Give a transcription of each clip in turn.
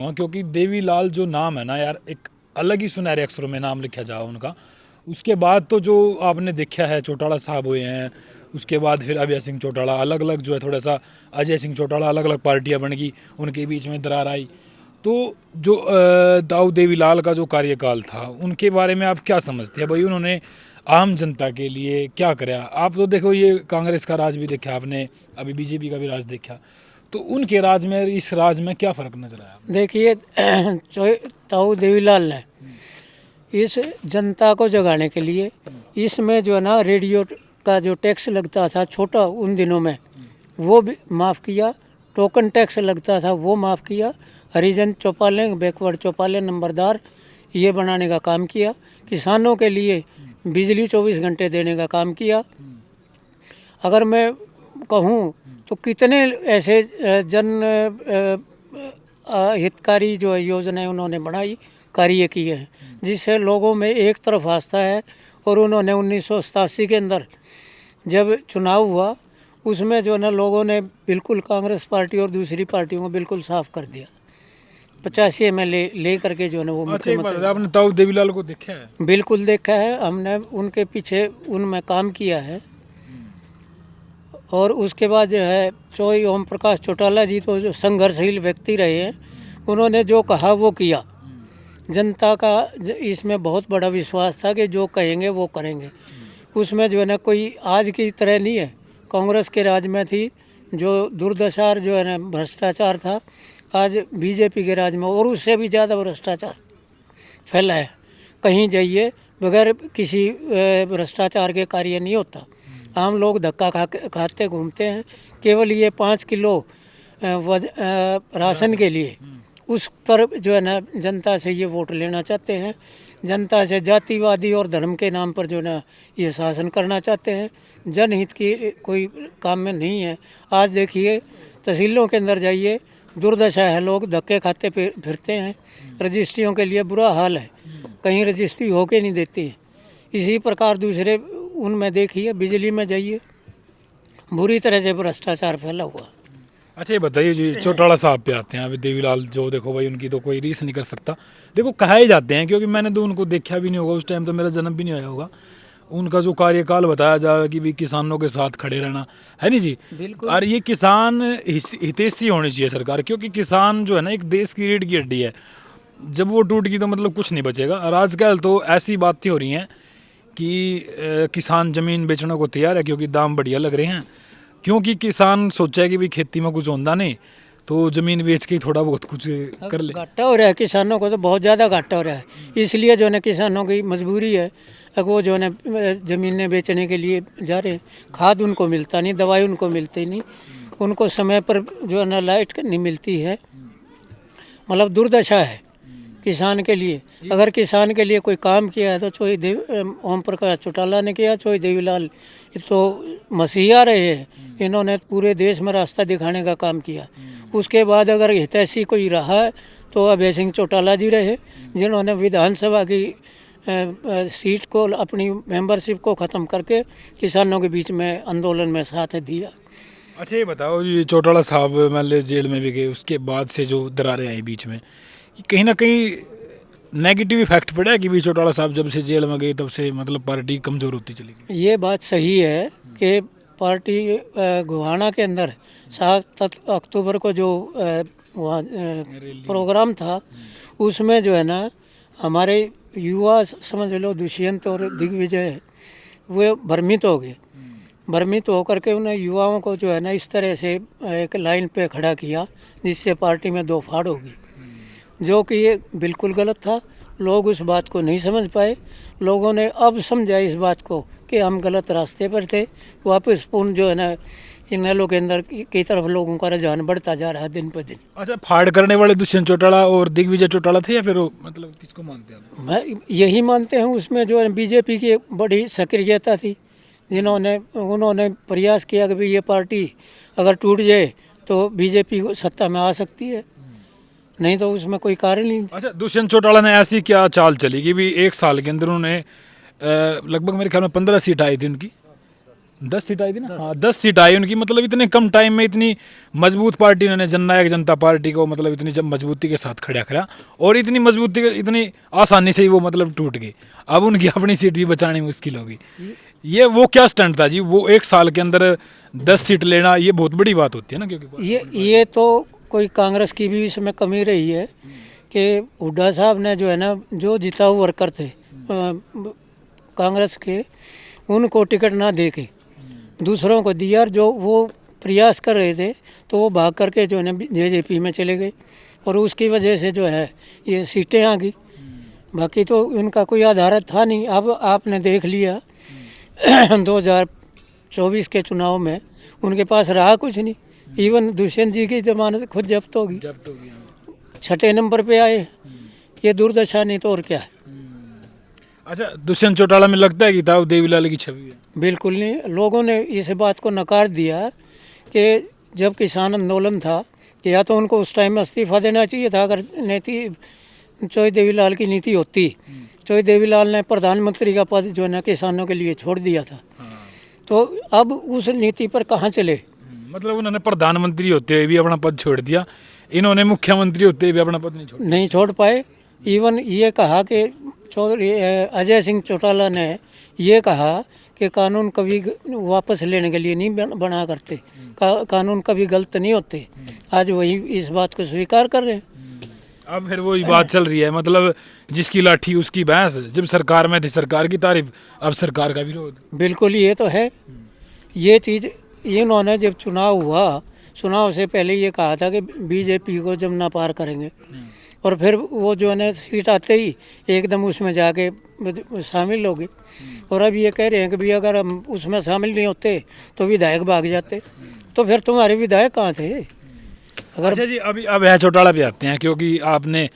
हाँ, क्योंकि देवीलाल जो नाम है ना यार, एक अलग ही सुनहरे अक्षरों में नाम लिखा जाए उनका। उसके बाद तो जो आपने देखा है, चौटाला साहब हुए हैं, उसके बाद फिर अभय सिंह चौटाला, अलग अलग जो है थोड़ा सा अजय सिंह चौटाला, अलग अलग पार्टियां बन गई, उनके बीच में दरार आई। तो जो दाऊ देवीलाल का जो कार्यकाल था, उनके बारे में आप क्या समझते हैं भाई? उन्होंने आम जनता के लिए क्या कराया? आप तो देखो, ये कांग्रेस का राज भी देखा आपने, अभी बीजेपी का भी राज देखा, तो उनके राज में इस राज में क्या फ़र्क नजर आया? देखिए ताऊ देवीलाल ने इस जनता को जगाने के लिए इसमें जो है ना रेडियो का जो टैक्स लगता था छोटा उन दिनों में, वो भी माफ़ किया। टोकन टैक्स लगता था वो माफ़ किया। हरिजन चौपालें, बैकवर्ड चौपालें, नंबरदार ये बनाने का काम किया। किसानों के लिए बिजली 24 घंटे देने का काम किया। अगर मैं कहूँ तो कितने ऐसे हितकारी जो है योजनाएं उन्होंने बनाई, कार्य किए हैं, जिससे लोगों में एक तरफ आस्था है। और उन्होंने 1987 के अंदर जब चुनाव हुआ, उसमें जो है ना लोगों ने बिल्कुल कांग्रेस पार्टी और दूसरी पार्टियों को बिल्कुल साफ कर दिया। 85 MLA ले करके जो है ना वो अच्छा, एक बात मुख्यमंत्री। है, आपने ताऊ देवीलाल को देखा है? बिल्कुल देखा है, हमने उनके पीछे उनमें काम किया है। और उसके बाद जो है चौधरी ओम प्रकाश चौटाला जी तो जो संघर्षशील व्यक्ति रहे हैं, उन्होंने जो कहा वो किया। जनता का इसमें बहुत बड़ा विश्वास था कि जो कहेंगे वो करेंगे। उसमें जो है ना कोई आज की तरह नहीं है, कांग्रेस के राज में थी जो दुर्दशा जो है ना भ्रष्टाचार था, आज बीजेपी के राज में और उससे भी ज़्यादा भ्रष्टाचार फैला है। कहीं जाइए बगैर किसी भ्रष्टाचार के कार्य नहीं होता। आम लोग धक्का खाते घूमते हैं। केवल ये 5 किलो राशन के लिए उस पर जो है ना जनता से ये वोट लेना चाहते हैं। जनता से जातिवादी और धर्म के नाम पर जो है ना ये शासन करना चाहते हैं। जनहित की कोई काम में नहीं है। आज देखिए तहसीलों के अंदर जाइए, दुर्दशा है, लोग धक्के खाते फिरते हैं। रजिस्ट्रियों के लिए बुरा हाल है, कहीं रजिस्ट्री होके नहीं देती है। इसी प्रकार दूसरे उनमें देखिए, बिजली में जाइए, बुरी तरह से भ्रष्टाचार फैला हुआ। अच्छा, ये बताइए जी, चौटाला साहब पे आते हैं। अभी देवीलाल जो देखो भाई, उनकी तो कोई रीस नहीं कर सकता। देखो, कहा जाते हैं, क्योंकि मैंने तो उनको देखा भी नहीं होगा, उस टाइम तो मेरा जन्म भी नहीं आया होगा। उनका जो कार्यकाल बताया जाए कि भी किसानों के साथ खड़े रहना है, नहीं जी? बिल्कुल। और ये किसान हितैषी होनी चाहिए सरकार, क्योंकि किसान जो है ना एक देश की रीढ़ की हड्डी है। जब वो टूट गई तो मतलब कुछ नहीं बचेगा। और आजकल तो ऐसी बातें हो रही हैं कि किसान ज़मीन बेचने को तैयार है, क्योंकि दाम बढ़िया लग रहे हैं। क्योंकि किसान सोचा है कि भी खेती में कुछ होता नहीं, तो ज़मीन बेच के थोड़ा बहुत कुछ कर ले। घाटा हो रहा है किसानों को, तो बहुत ज़्यादा घाटा हो रहा है। इसलिए जो है ना किसानों की मजबूरी है, अब वो जो है ना ज़मीनें बेचने के लिए जा रहे हैं। खाद उनको मिलता नहीं, दवाई उनको मिलती नहीं, उनको समय पर जो है ना लाइट नहीं मिलती है। मतलब दुर्दशा है किसान के लिए। अगर किसान के लिए कोई काम किया है तो चौधरी ओम प्रकाश चौटाला ने किया। चौधरी देवीलाल तो मसीहा रहे हैं, इन्होंने पूरे देश में रास्ता दिखाने का काम किया। उसके बाद अगर हितैषी कोई रहा है तो अभय सिंह चौटाला जी रहे, जिन्होंने विधानसभा की सीट को, अपनी मेंबरशिप को ख़त्म करके किसानों के बीच में आंदोलन में साथ दिया। अच्छा, ये बताओ जी, चौटाला साहब मान ली जेल में भी गए, उसके बाद से जो दरारें आई बीच में, ये कहीं ना कहीं नेगेटिव इफेक्ट पड़ा है कि भी चौटाला साहब जब से जेल में गए तब से मतलब पार्टी कमज़ोर होती चली गई? ये बात सही है कि पार्टी गोहाना के अंदर 7 अक्टूबर को जो वहाँ प्रोग्राम था, उसमें जो है ना हमारे युवा समझ लो दुष्यंत और दिग्विजय वे भ्रमित हो गए। भ्रमित होकर के उन्हें युवाओं को जो है ना इस तरह से एक लाइन पे खड़ा किया, जिससे पार्टी में दो फाड़ होगी, जो कि ये बिल्कुल गलत था। लोग उस बात को नहीं समझ पाए। लोगों ने अब समझा इस बात को कि हम गलत रास्ते पर थे। वापस पूर्ण जो है ना इनेलो के अंदर की तरफ लोगों का रुझान बढ़ता जा रहा है दिन पर दिन। अच्छा, फाड़ करने वाले दुष्यंत चौटाला और दिग्विजय चौटाला थे, या फिर मतलब किसको मानते हैं आप? मैं यही मानते हैं, उसमें जो है बीजेपी की बड़ी सक्रियता थी, जिन्होंने उन्होंने प्रयास किया कि भाई ये पार्टी अगर टूट जाए तो बीजेपी सत्ता में आ सकती है, नहीं तो उसमें कोई कारण नहीं। अच्छा, दुष्यंत चौटाला ने ऐसी क्या चाल चली कि भी 1 साल के अंदर उन्होंने लगभग मेरे ख्याल में 15 सीट आई थी उनकी, 10 सीट आई थी ना, हाँ 10 सीट आई उनकी। मतलब इतने कम टाइम में इतनी मजबूत पार्टी उन्होंने जननायक जनता पार्टी को मतलब इतनी जब मजबूती के साथ खड़ा करा, और इतनी मजबूती इतनी आसानी से ही वो मतलब टूट गई। अब उनकी अपनी सीट भी बचानी मुश्किल होगी। ये वो क्या स्टंट था जी, वो 1 साल के अंदर 10 सीट लेना ये बहुत बड़ी बात होती है ना, क्योंकि ये तो कोई कांग्रेस की भी इसमें कमी रही है कि हुड्डा साहब ने जो है ना, जो जिताऊ वर्कर थे कांग्रेस के, उनको टिकट ना दे के दूसरों को दिया, और जो वो प्रयास कर रहे थे तो वो भाग करके जो है ना जेजेपी में चले गए, और उसकी वजह से जो है ये सीटें आ गई। बाकी तो उनका कोई आधार था नहीं। अब आपने देख लिया 2024 के चुनाव में उनके पास रहा कुछ नहीं। इवन दुष्यंत जी की जमानत खुद जब्त होगी, छठे नंबर पे आए। ये दुर्दशा नहीं तो और क्या है। अच्छा, दुष्यंत चौटाला में लगता है कि ताऊ देवीलाल की छवि है? बिल्कुल नहीं। लोगों ने इस बात को नकार दिया कि जब किसान आंदोलन था कि या तो उनको उस टाइम में इस्तीफा देना चाहिए था, अगर नीति चौधरी देवीलाल की नीति होती। चौधरी देवीलाल ने प्रधानमंत्री का पद जो है ना किसानों के लिए छोड़ दिया था, तो अब उस नीति पर कहाँ चले। मतलब उन्होंने प्रधानमंत्री होते हुए भी अपना पद छोड़ दिया, इन्होंने मुख्यमंत्री होते हुए भी अपना पद नहीं छोड़ पाए। इवन ये कहा कि चौधरी अजय सिंह चौटाला ने ये कहा कि कानून कभी वापस लेने के लिए नहीं बना करते, कानून कभी गलत नहीं होते। आज वही इस बात को स्वीकार कर रहे हैं। अब फिर वही बात चल रही है, मतलब जिसकी लाठी उसकी भैंस। जब सरकार में थी सरकार की तारीफ, अब सरकार का विरोध। बिल्कुल, ये तो है। ये चीज़ इन्होंने जब चुनाव हुआ, चुनाव से पहले ये कहा था कि बीजेपी को जमुना पार करेंगे, और फिर वो जो है ना सीट आते ही एकदम उसमें जाके शामिल हो गए। और अब ये कह रहे हैं कि भी अगर हम उसमें शामिल नहीं होते तो विधायक भाग जाते, तो फिर तुम्हारे विधायक कहाँ थे? अगर अच्छा जी, अभी अब है चौटाला पे आते हैं, क्योंकि आपने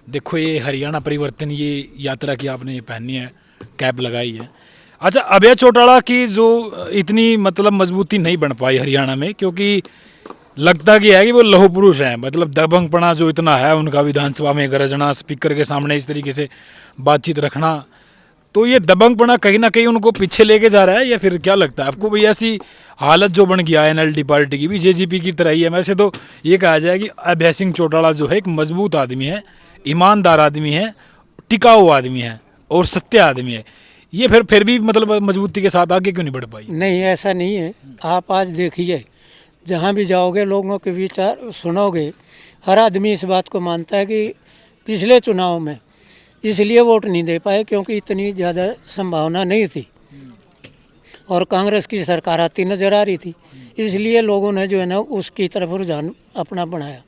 देखो ये हरियाणा परिवर्तन ये यात्रा की आपने ये पहनी है, कैप लगाई है। अच्छा, अभय चौटाला की जो इतनी मतलब मजबूती नहीं बन पाई हरियाणा में, क्योंकि लगता कि है कि वो लौह पुरुष हैं। मतलब दबंगपना जो इतना है उनका, विधानसभा में गरजना, स्पीकर के सामने इस तरीके से बातचीत रखना, तो ये दबंगपना कहीं ना कहीं उनको पीछे लेके जा रहा है, या फिर क्या लगता है आपको भाई? ऐसी हालत जो बन गया है एनएलडी पार्टी की भी जेजेपी की तरह ही है। वैसे तो ये कहा जाए कि अभय सिंह चौटाला जो है एक मजबूत आदमी है, ईमानदार आदमी है, टिकाऊ आदमी है और सत्य आदमी है। ये फिर भी मतलब मजबूती के साथ आगे क्यों नहीं बढ़ पाई? नहीं, ऐसा नहीं है। आप आज देखिए, जहाँ भी जाओगे लोगों के विचार सुनोगे, हर आदमी इस बात को मानता है कि पिछले चुनाव में इसलिए वोट नहीं दे पाए क्योंकि इतनी ज़्यादा संभावना नहीं थी और कांग्रेस की सरकार आती नज़र आ रही थी, इसलिए लोगों ने जो है ना उसकी तरफ रुझान अपना बढ़ाया।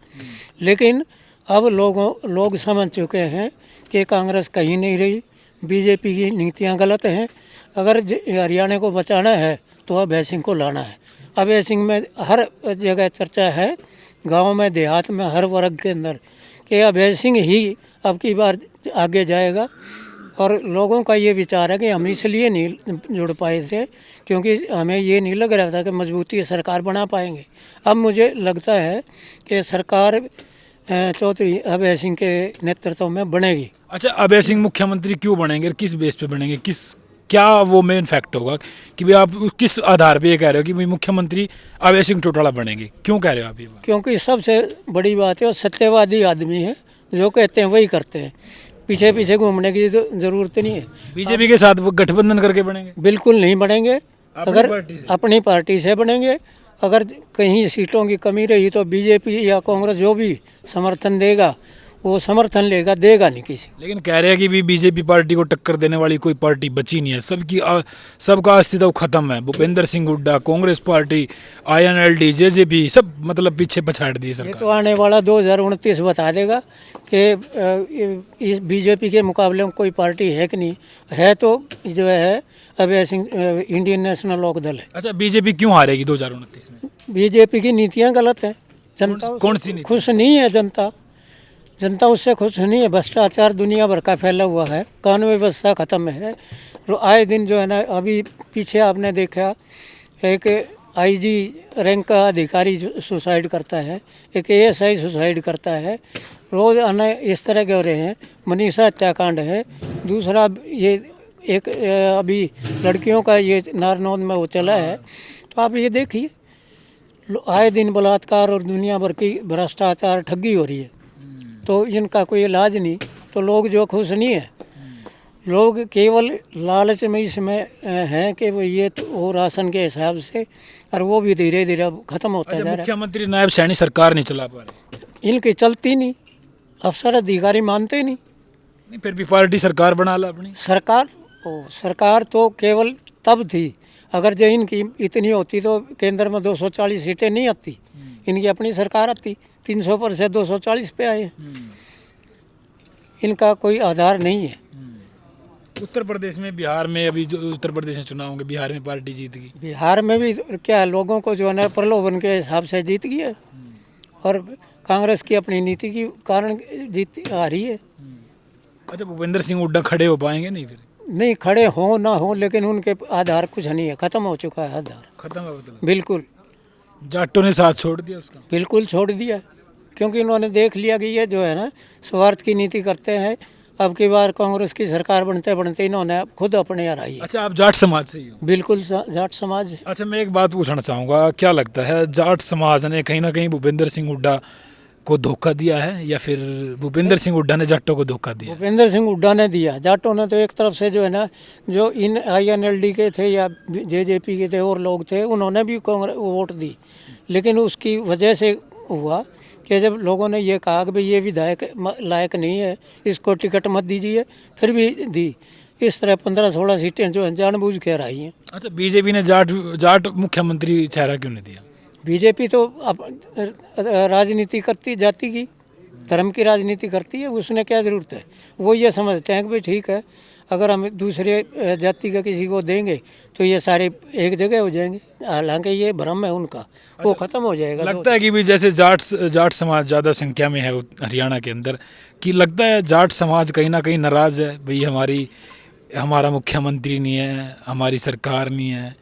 लेकिन अब लोग समझ चुके हैं कि कांग्रेस कहीं नहीं रही, बीजेपी की नीतियाँ गलत हैं। अगर हरियाणा को बचाना है तो अभय सिंह को लाना है। अभय सिंह में हर जगह चर्चा है, गांव में देहात में हर वर्ग के अंदर, कि अभय सिंह ही अब की बार आगे जाएगा। और लोगों का ये विचार है कि हम इसलिए नहीं जुड़ पाए थे क्योंकि हमें ये नहीं लग रहा था कि मजबूती सरकार बना पाएंगे। अब मुझे लगता है कि सरकार चौधरी अभय सिंह के नेतृत्व में बनेगी। अच्छा, अभय सिंह मुख्यमंत्री क्यों बनेंगे, किस बेस पे बनेंगे, क्या वो मेन फैक्ट होगा कि भाई आप किस आधार पे ये कह रहे हो कि भाई मुख्यमंत्री अभय सिंह चौटाला बनेंगे? क्यों कह रहे हो आप ये बात? क्योंकि सबसे बड़ी बात है वो सत्यवादी आदमी है, जो कहते हैं वही करते हैं, पीछे पीछे घूमने की ज़रूरत नहीं है। बीजेपी के साथ वो गठबंधन करके बनेंगे? बिल्कुल नहीं बनेंगे। अगर अपनी पार्टी से बनेंगे, अगर कहीं सीटों की कमी रही तो बीजेपी या कांग्रेस जो भी समर्थन देगा वो समर्थन लेगा, देगा नहीं किसी। लेकिन कह रहे हैं कि भी बीजेपी पार्टी को टक्कर देने वाली कोई पार्टी बची नहीं है, सबका अस्तित्व खत्म है। Bhupendra Singh Hooda, Congress party, INLD, JJP सब मतलब पीछे पछाड़ दिए सरकार। ये तो आने वाला 2029 बता देगा कि इस बीजेपी के मुकाबले में कोई पार्टी है कि नहीं है। तो जो है अभय सिंह इंडियन नेशनल लोक दल है। अच्छा, बीजेपी क्यों हारेगी 2029 में? बीजेपी की नीतियाँ गलत हैं, जनता कौन सी नीति? खुश नहीं है। जनता उससे खुश नहीं है। भ्रष्टाचार दुनिया भर का फैला हुआ है, कानून व्यवस्था ख़त्म है। आए दिन जो है ना, अभी पीछे आपने देखा एक आईजी रैंक का अधिकारी सुसाइड करता है, एक एएसआई सुसाइड करता है, रोज़ आना इस तरह के हो रहे हैं। मनीषा हत्याकांड है, दूसरा ये एक अभी लड़कियों का ये नारनौंद में वो चला है, तो आप ये देखिए आए दिन बलात्कार और दुनिया भर की भ्रष्टाचार ठगी हो रही है, तो इनका कोई इलाज नहीं। तो लोग जो खुश नहीं है, लोग केवल लालच में इसमें हैं कि वो ये तो वो राशन के हिसाब से, और वो भी धीरे धीरे अब खत्म होता जा रहा है। मुख्यमंत्री नायब सैनी सरकार नहीं चला पा रहे, इनकी चलती नहीं, अफसर अधिकारी मानते नहीं। फिर भी पार्टी सरकार बना ला अपनी। सरकार तो केवल तब थी अगर जो इनकी इतनी होती तो केंद्र में 240 सीटें नहीं आती, इनकी अपनी सरकार आती, 300 पर से 240 पे आए। इनका कोई आधार नहीं है। उत्तर प्रदेश में, बिहार में, अभी जो उत्तर प्रदेश में चुनाव होंगे, बिहार में पार्टी जीत गई। बिहार में भी क्या लोगों को जो है ना प्रलोभन के हिसाब से जीत गई है, और कांग्रेस की अपनी नीति के कारण जीत आ रही है। अच्छा, भूपेंद्र सिंह हुड्डा खड़े हो पाएंगे? नहीं, फिर नहीं खड़े हो ना हो, लेकिन उनके आधार कुछ नहीं है, खत्म हो चुका है आधार, खत्म है मतलब। बिल्कुल जाटों ने साथ छोड़ दिया उसका। बिल्कुल छोड़ दिया, क्योंकि उन्होंने देख लिया कि ये जो है ना स्वार्थ की नीति करते हैं। अब की बार कांग्रेस की सरकार बनते बनते इन्होंने खुद अपने हराई है। अच्छा, आप जाट समाज से ही हो? बिल्कुल जाट समाज। अच्छा, मैं एक बात पूछना चाहूँगा, क्या लगता है जाट समाज ने कहीं ना कहीं भूपेंद्र सिंह हुड्डा को धोखा दिया है, या फिर भूपेंद्र सिंह हुड्डा ने जाटों को धोखा दिया? भूपेंद्र सिंह हुड्डा ने दिया। जाटों ने तो एक तरफ से जो है ना, जो इन INLD के थे या JJP के थे और लोग थे, उन्होंने भी कांग्रेस वोट दी, लेकिन उसकी वजह से हुआ कि जब लोगों ने ये कहा कि भाई ये विधायक लायक नहीं है, इसको टिकट मत दीजिए, फिर भी दी। इस तरह 15-16 सीटें जो हैं जानबूझ के हराई हैं। अच्छा, बीजेपी ने जाट मुख्यमंत्री चेहरा क्यों नहीं दिया? बीजेपी तो राजनीति करती जाति की, धर्म की राजनीति करती है, उसने क्या ज़रूरत है। वो ये समझते हैं कि भाई ठीक है, अगर हम दूसरे जाति का किसी को देंगे तो ये सारे एक जगह हो जाएंगे, हालांकि ये भ्रम है उनका, वो ख़त्म हो जाएगा। लगता है कि भी जैसे जाट समाज ज़्यादा संख्या में है हरियाणा के अंदर, कि लगता है जाट समाज कहीं ना कहीं नाराज़ है, भाई हमारा मुख्यमंत्री नहीं है, हमारी सरकार नहीं है,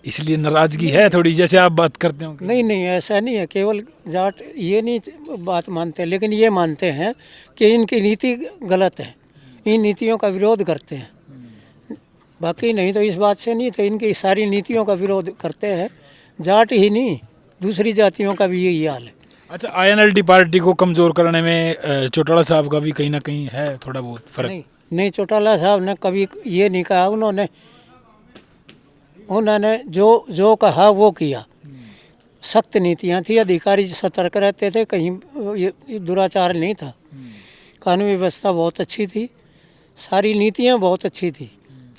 इसलिए नाराज़गी है थोड़ी, जैसे आप बात करते हो? नहीं, ऐसा नहीं है। केवल जाट ये नहीं बात मानते, लेकिन ये मानते हैं कि इनकी नीति गलत है, इन नीतियों का विरोध करते हैं। बाकी नहीं तो इस बात से नहीं, तो इनकी सारी नीतियों का विरोध करते हैं। जाट ही नहीं, दूसरी जातियों का भी यही हाल है। अच्छा, INLD पार्टी को कमज़ोर करने में चौटाला साहब का भी कहीं ना कहीं है थोड़ा बहुत फर्क? नहीं, चौटाला साहब ने कभी ये नहीं कहा। उन्होंने जो कहा वो किया। सख्त नीतियाँ थी, अधिकारी सतर्क रहते थे, कहीं ये दुराचार नहीं था, कानून व्यवस्था बहुत अच्छी थी, सारी नीतियाँ बहुत अच्छी थी।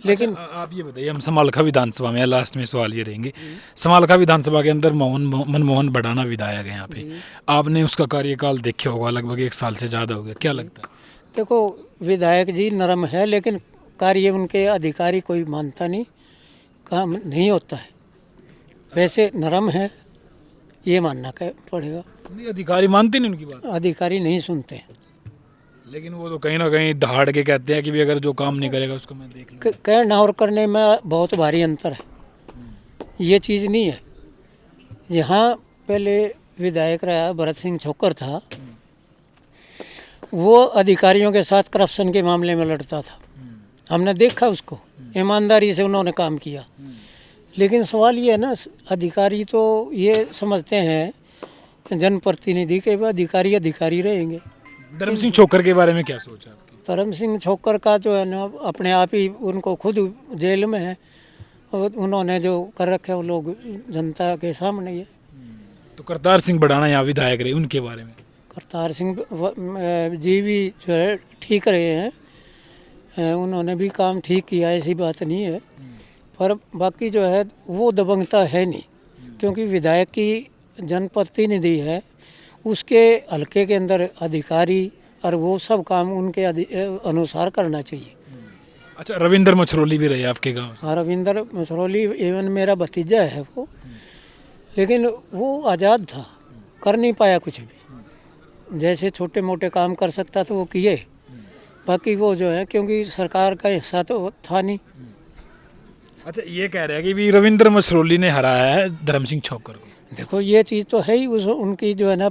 लेकिन आप ये बताइए, हम समालखा विधानसभा में, लास्ट में सवाल ये रहेंगे, समालखा विधानसभा के अंदर मनमोहन भडाना विधायक है यहाँ पे, आपने उसका कार्यकाल देखे होगा, लगभग 1 साल से ज़्यादा हो गया, क्या लगता है? देखो, विधायक जी नरम है, लेकिन कार्य उनके अधिकारी कोई मानता नहीं, काम नहीं होता है। वैसे नरम है, ये मानना पड़ेगा। नहीं, अधिकारी मानते नहीं उनकी बात? अधिकारी नहीं सुनते हैं, लेकिन वो तो कहीं ना कहीं दहाड़ के कहते हैं कि भी अगर जो काम नहीं करेगा उसको मैं देख लूँ। कहना और करने में बहुत भारी अंतर है, ये चीज़ नहीं है। यहाँ पहले विधायक रहा भरत सिंह छोकर था, वो अधिकारियों के साथ करप्शन के मामले में लड़ता था, हमने देखा उसको, ईमानदारी से उन्होंने काम किया। लेकिन सवाल ये है ना, अधिकारी तो ये समझते हैं जनप्रतिनिधि के अधिकारी रहेंगे। धर्म सिंह छोकर के बारे में क्या सोचा आपकी? धर्म सिंह छोकर का जो है ना, अपने आप ही उनको खुद जेल में है, और उन्होंने जो कर रखे वो लोग जनता के सामने ही है। तो करतार सिंह भडाना यहाँ विधायक रहे, उनके बारे में? करतार सिंह जी भी जो है ठीक रहे हैं, उन्होंने भी काम ठीक किया, ऐसी बात नहीं है, पर बाकी जो है वो दबंगता है नहीं, क्योंकि विधायक की जनप्रतिनिधि है, उसके हल्के के अंदर अधिकारी और वो सब काम उनके अनुसार करना चाहिए। अच्छा, रविंद्र मछरौली भी रहे आपके गांव? हाँ, रविंद्र मछरौली इवन मेरा भतीजा है वो, लेकिन वो आज़ाद था, कर नहीं पाया कुछ भी, जैसे छोटे मोटे काम कर सकता था वो किए, बाकी वो जो है क्योंकि सरकार का हिस्सा तो था नहीं। अच्छा, ये कह रहे हैं कि भी रविंद्र मछरौली ने हराया है धर्म सिंह छोकर को? देखो, ये चीज़ तो है ही, उनकी जो है ना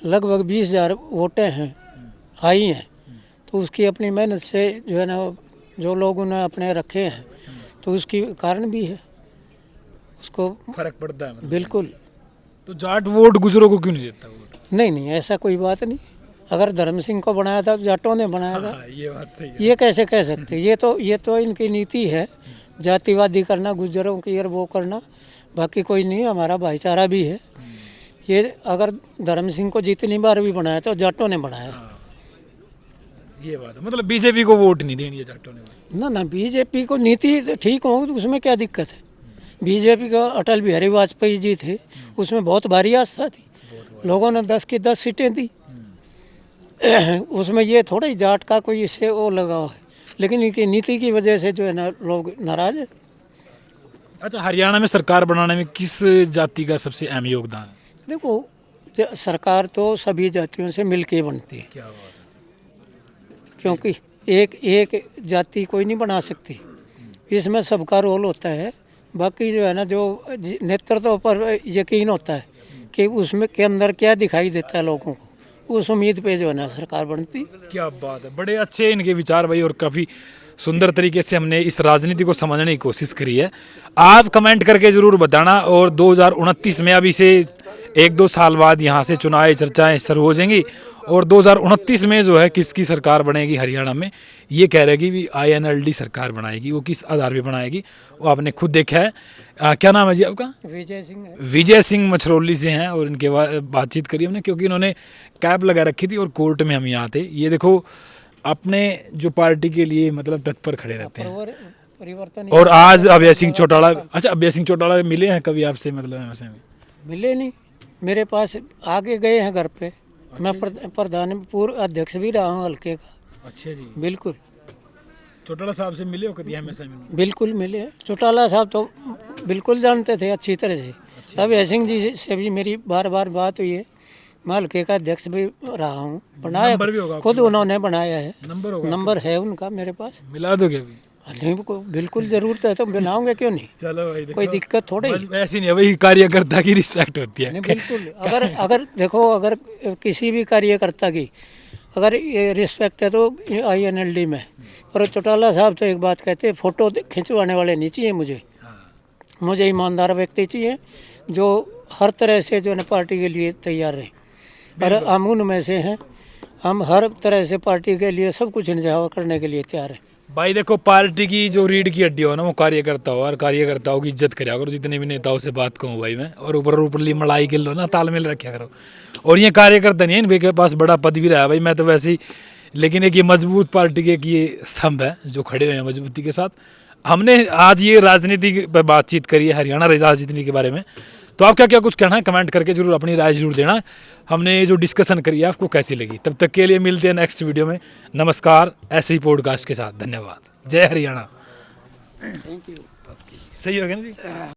लगभग 20,000 वोटें हैं आई हैं, तो उसकी अपनी मेहनत से जो है ना जो लोग उन्हें अपने रखे हैं तो उसकी कारण भी है, उसको फर्क पड़ता है मतलब। बिल्कुल तो जाट वोट गुजरों को क्यों नहीं देता वोट? नहीं, ऐसा कोई बात नहीं। अगर धर्म सिंह को बनाया था तो जाटों ने बनाया था, हाँ, ये बात सही है। ये कैसे कह सकते? ये तो इनकी नीति है, जातिवादी करना, गुज्जरों की और वो करना, बाकी कोई नहीं। हमारा भाईचारा भी है। ये अगर धर्म सिंह को जितनी बार भी बनाया तो जाटों ने बनाया। ये बात है, मतलब बीजेपी को वोट नहीं देनी है जाटों ने। ना बीजेपी को नीति ठीक हो तो उसमें क्या दिक्कत है? बीजेपी का अटल बिहारी वाजपेयी जी थे, उसमें बहुत भारी आस्था थी, लोगों ने 10 की 10 सीटें दी। उसमें ये थोड़ा ही जाट का कोई इससे वो लगाव है, लेकिन इनकी नीति की वजह से जो है ना लोग नाराज है। अच्छा, हरियाणा में सरकार बनाने में किस जाति का सबसे अहम योगदान है? देखो, सरकार तो सभी जातियों से मिलके बनती है, क्या बात है। क्योंकि एक जाति कोई नहीं बना सकती, इसमें सबका रोल होता है। बाकी जो है ना, जो नेतृत्व पर यकीन होता है कि उसमें के अंदर क्या दिखाई देता है लोगों को, उस उम्मीद पे जो है ना सरकार बनती। क्या बात है, बड़े अच्छे इनके विचार भाई, और काफ़ी सुंदर तरीके से हमने इस राजनीति को समझने की कोशिश करी है। आप कमेंट करके ज़रूर बताना, और 2029 में अभी से 1-2 साल बाद यहाँ से चुनावी चर्चाएं शुरू हो जाएंगी, और 2029 में जो है किसकी सरकार बनेगी हरियाणा में, ये कह रहेगी भी INLD सरकार बनाएगी। वो किस आधार पे बनाएगी वो आपने खुद देखा है। क्या नाम है जी आपका? विजय सिंह है। विजय सिंह मछरौली से हैं, और इनके बातचीत करी हमने, क्योंकि इन्होंने कैब लगा रखी थी और कोर्ट में हम यहाँ थे। ये देखो, अपने जो पार्टी के लिए मतलब तत्पर खड़े रहते हैं। परिवर्तन। और आज अभय सिंह चौटाला, अच्छा अभय सिंह चौटाला मिले हैं कभी आपसे? मतलब ऐसे में मिले नहीं, मेरे पास आगे गए हैं घर पे। मैं प्रधान पूर्व अध्यक्ष भी रहा हूँ हल्के का। अच्छा जी, बिल्कुल चौटाला साहब से मिले हो कभी? हमेशा में बिल्कुल मिले। चौटाला साहब तो बिल्कुल जानते थे अच्छी तरह से। अभय सिंह जी से भी मेरी बार बात हुई है। मैं हल्के का अध्यक्ष भी रहा हूँ, बनाया नंबर भी होगा खुद उन्होंने बनाया है। नंबर होगा? नंबर है उनका मेरे पास। मिला दोगे अभी? नहीं, को बिल्कुल जरूरत है तो बनाऊंगे, क्यों नहीं। चलो भाई, देखो कोई दिक्कत थोड़ी। ऐसी नहीं है भाई, कार्यकर्ता की रिस्पेक्ट होती है। नहीं, बिल्कुल। अगर देखो, अगर किसी भी कार्यकर्ता की अगर ये रिस्पेक्ट है तो INLD में। और चौटाला साहब तो एक बात कहते हैं, फोटो खिंचवाने वाले नहीं चाहिए मुझे ईमानदार व्यक्ति चाहिए जो हर तरह से जो है पार्टी के लिए तैयार रहे। और हम उनमें से हैं, हम हर तरह से पार्टी के लिए सब कुछ निछावर करने के लिए तैयार हैं। भाई देखो, पार्टी की जो रीढ़ की हड्डी हो ना वो कार्यकर्ता हो, और कार्यकर्ताओं की इज्जत करा करो। जितने भी नेताओं से बात कहूँ भाई मैं, और ऊपरली मलाई के लो ना, तालमेल रखा करो। और ये कार्यकर्ता नहीं है, इनके पास बड़ा पद भी रहा है भाई, मैं तो वैसे ही। लेकिन एक ये मजबूत पार्टी के एक ये स्तंभ है जो खड़े हुए हैं मजबूती के साथ। हमने आज ये राजनीति पर बातचीत करी है, हरियाणा राजनीति के बारे में। तो आपका क्या कुछ कहना है? कमेंट करके जरूर अपनी राय जरूर देना। हमने ये जो डिस्कशन करी है आपको कैसी लगी? तब तक के लिए मिलते हैं नेक्स्ट वीडियो में। नमस्कार, ऐसे ही पॉडकास्ट के साथ। धन्यवाद। जय हरियाणा। Thank you. सही हो गया ना जी?